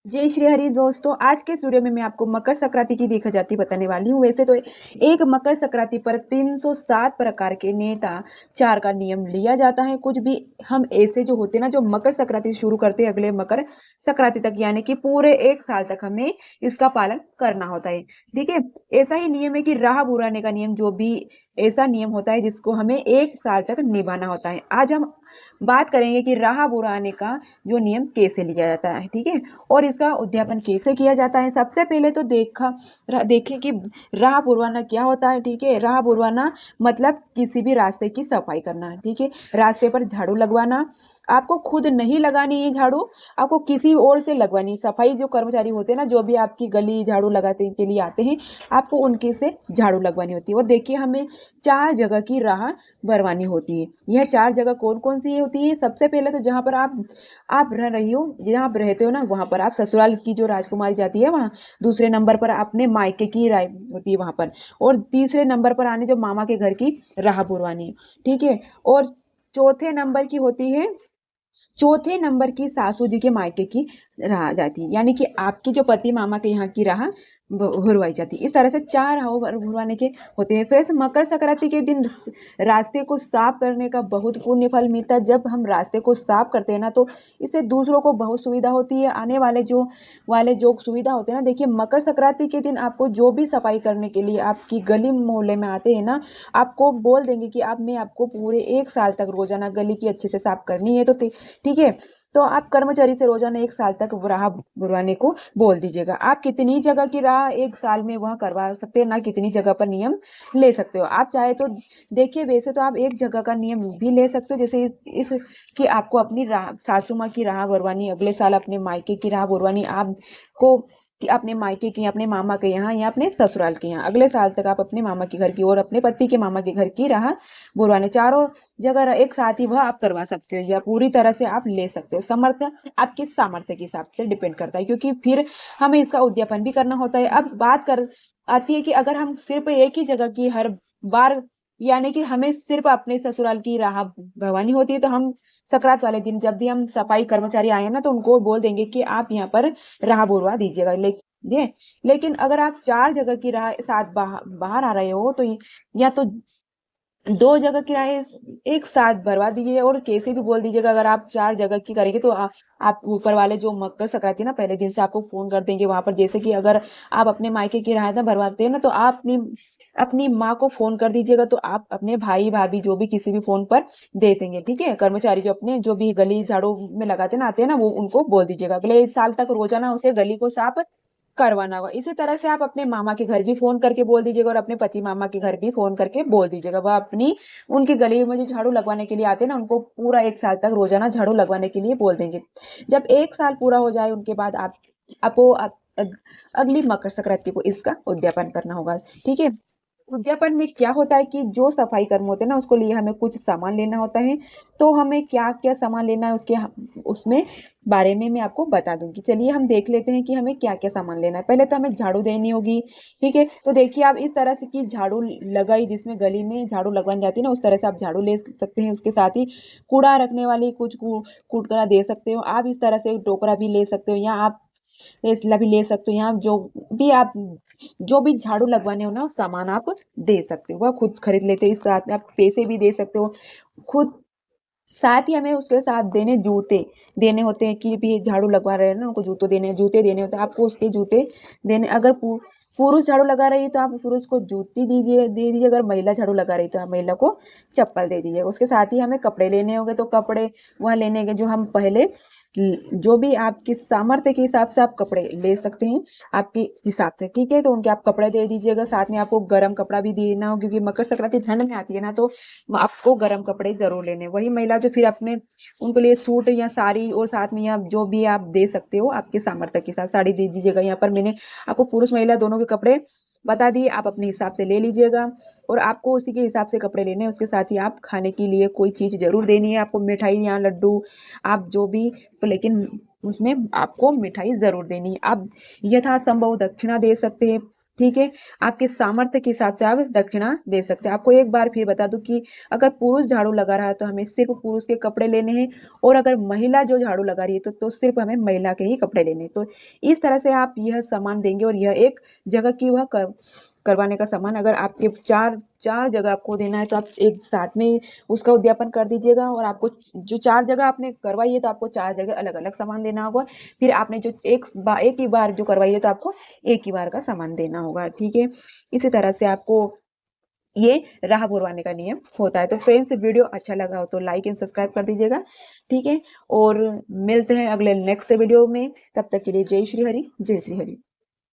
जय श्री हरि दोस्तों, आज के इस वीडियो में मैं आपको मकर संक्रांति की देखा जाती बताने वाली हूँ। वैसे तो एक मकर संक्रांति पर 307 प्रकार के नेता चार का नियम लिया जाता है। कुछ भी हम ऐसे जो होते हैं ना, जो मकर संक्रांति से शुरू करते हैं अगले मकर संक्रांति तक, यानी कि पूरे एक साल तक हमें इसका पालन करना होता है। ठीक है, ऐसा ही नियम है कि राह बुराने का नियम, जो भी ऐसा नियम होता है जिसको हमें एक साल तक निभाना होता है। आज हम बात करेंगे कि राह बुराने का जो नियम कैसे लिया जाता है। ठीक है, और इसका उद्यापन कैसे किया जाता है। सबसे पहले तो देखें कि राह पुरवाना क्या होता है। ठीक है, राह पुरवाना मतलब किसी भी रास्ते की सफाई करना। ठीक है, रास्ते पर झाड़ू लगवाना। आपको खुद नहीं लगानी है झाड़ू, आपको किसी और से लगवानी। सफाई जो कर्मचारी होते हैं ना, जो भी आपकी गली झाड़ू लगाते के लिए आते हैं, आपको उनके से झाड़ू लगवानी होती है। और देखिए, हमें 4 जगह की राह भरवानी होती है। यह 4 जगह कौन कौन सी होती है? सबसे पहले तो जहाँ पर आप रह रही हो, जहाँ आप रहते हो ना, वहां पर आप ससुराल की जो राजकुमारी जाती है वहां। दूसरे नंबर पर अपने मायके की राय होती है वहां पर। और तीसरे नंबर पर आने जो मामा के घर की राह पुरवानी है। ठीक है, और चौथे नंबर की होती है, चौथे नंबर की सासू जी के मायके की राह जाती है, यानी कि आपके जो पति मामा के यहाँ की राह भुरवाई जाती है। इस तरह से 4 राह भुरवाने के होते हैं। फिर ऐसे मकर संक्रांति के दिन रास्ते को साफ करने का बहुत पुण्य फल मिलता है। जब हम रास्ते को साफ करते हैं ना, तो इससे दूसरों को बहुत सुविधा होती है। आने वाले जो सुविधा होते हैं ना, देखिए मकर संक्रांति के दिन आपको जो भी सफाई करने के लिए आपकी गली मोहल्ले में आते हैं ना, आपको बोल देंगे कि आप मैं आपको पूरे एक साल तक रोजाना गली की अच्छे से साफ करनी है। तो ठीक है, तो आप कर्मचारी से रोजाना एक साल तक राह बुरवाने को बोल दीजिएगा। आप कितनी जगह की राह एक साल में वह करवा सकते हैं ना, कितनी जगह पर नियम ले सकते हो। आप चाहे तो देखिए, वैसे तो आप एक जगह का नियम भी ले सकते हो, जैसे इस कि आपको अपनी राह सासू माँ की राह बुरवानी, अगले साल अपने मायके की राह बुरवानी आपको, कि अपने मायके की, अपने मामा के यहाँ या अपने ससुराल के यहाँ। अगले साल तक आप अपने मामा के घर की और अपने पति के मामा के घर की राह बुरवाने, चारों जगह एक साथ ही वह आप करवा सकते हो, या पूरी तरह से आप ले सकते हो। समर्थ आपके सामर्थ्य के हिसाब से डिपेंड करता है, क्योंकि फिर हमें इसका उद्यापन भी करना होता है। अब बात कर आती है कि अगर हम सिर्फ एक ही जगह की हर बार, यानी कि हमें सिर्फ अपने ससुराल की राह भवानी होती है, तो हम सकरात वाले दिन जब भी हम सफाई कर्मचारी आए ना, तो उनको बोल देंगे कि आप यहाँ पर राह बुरवा दीजिएगा। लेकिन अगर आप 4 जगह की राह साथ बाहर आ रहे हो, तो या तो 2 जगह किराए एक साथ भरवा दीजिए, और कैसे भी बोल दीजिएगा। अगर आप 4 जगह की करेंगे तो आप ऊपर वाले जो मकर संक्रांति ना, पहले दिन से आपको फोन कर देंगे वहां पर। जैसे कि अगर आप अपने मायके की रायता भरवाते हैं ना, तो आप अपनी माँ को फोन कर दीजिएगा, तो आप अपने भाई भाभी जो भी किसी भी फोन पर दे देंगे। ठीक है, कर्मचारी जो अपने जो भी गली झाड़ू में लगाते ना, आते हैं ना, वो उनको बोल दीजिएगा अगले साल तक रोजाना उसे गली को साफ करवाना होगा। इसी तरह से आप अपने मामा के घर भी फोन करके बोल दीजिएगा, और अपने पति मामा के घर भी फोन करके बोल दीजिएगा। वह अपनी उनकी गली में जो झाड़ू लगवाने के लिए आते हैं ना, उनको पूरा एक साल तक रोजाना झाड़ू लगवाने के लिए बोल देंगे। जब एक साल पूरा हो जाए, उनके बाद आपको अगली मकर संक्रांति को इसका उद्यापन करना होगा। ठीक है, उद्यापन में क्या होता है कि जो सफाई कर्म होते हैं ना, उसको लिए हमें कुछ सामान लेना होता है। तो हमें क्या क्या सामान लेना है, उसमें बारे में मैं आपको बता दूंगी। चलिए हम देख लेते हैं कि हमें क्या क्या सामान लेना है। पहले तो हमें झाड़ू देनी होगी। ठीक है, तो देखिए, आप इस तरह से की झाड़ू लगाई, जिसमें गली में झाड़ू लगवानी जाती है ना, उस तरह से आप झाड़ू ले सकते हैं। उसके साथ ही कूड़ा रखने वाली कुछ कूटकरा दे सकते हो। आप इस तरह से टोकरा भी ले सकते हो, या आप इसला भी ले सकते हो। यहाँ जो भी झाड़ू लगवाने हो ना, सामान आप दे सकते हो, वह खुद खरीद लेते हो। इस साथ में आप पैसे भी दे सकते हो खुद। साथ ही हमें उसके साथ जूते देने होते हैं, कि भी झाड़ू लगवा रहे हैं ना, उनको जूते देने होते हैं। आपको उसके जूते देने, अगर पुरुष झाड़ू लगा रही है तो आप पुरुष को जूती दे दीजिए। अगर महिला झाड़ू लगा रही है तो आप महिला को चप्पल दे दीजिए। उसके साथ ही हमें कपड़े लेने होंगे, तो कपड़े वह लेने के जो हम पहले जो भी आपके सामर्थ्य के हिसाब से आप कपड़े ले सकते हैं, आपके हिसाब से। ठीक है, तो उनके आप कपड़े दे दीजिएगा। साथ में आपको गर्म कपड़ा भी देना हो, क्योंकि मकर संक्रांति ठंड में आती है ना, तो आपको गर्म कपड़े जरूर लेने। वही महिला जो फिर अपने उनके लिए सूट या साड़ी, और साथ में या जो भी आप दे सकते हो आपके सामर्थ्य के साथ साड़ी दे दीजिएगा। यहाँ पर मैंने आपको पुरुष महिला दोनों के कपड़े बता दिए, आप अपने हिसाब से ले लीजिएगा। और आपको उसी के हिसाब से कपड़े लेने हैं। उसके साथ ही आप खाने के लिए कोई चीज जरूर देनी है आपको, मिठाई या लड्डू, आप जो भी, लेकिन उसमें आपको मिठाई जरूर देनी है। आप यथासंभव दक्षिणा दे सकते हैं। ठीक है, आपके सामर्थ्य के हिसाब से आप दक्षिणा दे सकते हैं। आपको एक बार फिर बता दूं कि अगर पुरुष झाड़ू लगा रहा है तो हमें सिर्फ पुरुष के कपड़े लेने हैं, और अगर महिला जो झाड़ू लगा रही है तो सिर्फ हमें महिला के ही कपड़े लेने हैं। तो इस तरह से आप यह सामान देंगे, और यह एक जगह की वह करवाने का सामान अगर आपके चार चार जगह आपको देना है तो आप एक साथ में उसका उद्यापन कर दीजिएगा, और आपको जो चार जगह आपने करवाई है तो आपको चार जगह अलग अलग सामान देना होगा। फिर आपने जो एक ही बार जो करवाई है तो आपको एक ही बार का सामान देना होगा। ठीक है, इसी तरह से आपको ये राह पुरवाने का नियम होता है। तो फ्रेंड्स, वीडियो अच्छा लगा हो तो लाइक एंड सब्सक्राइब कर दीजिएगा। ठीक है, और मिलते हैं अगले नेक्स्ट वीडियो में। तब तक के लिए जय श्री हरि, जय श्री हरि।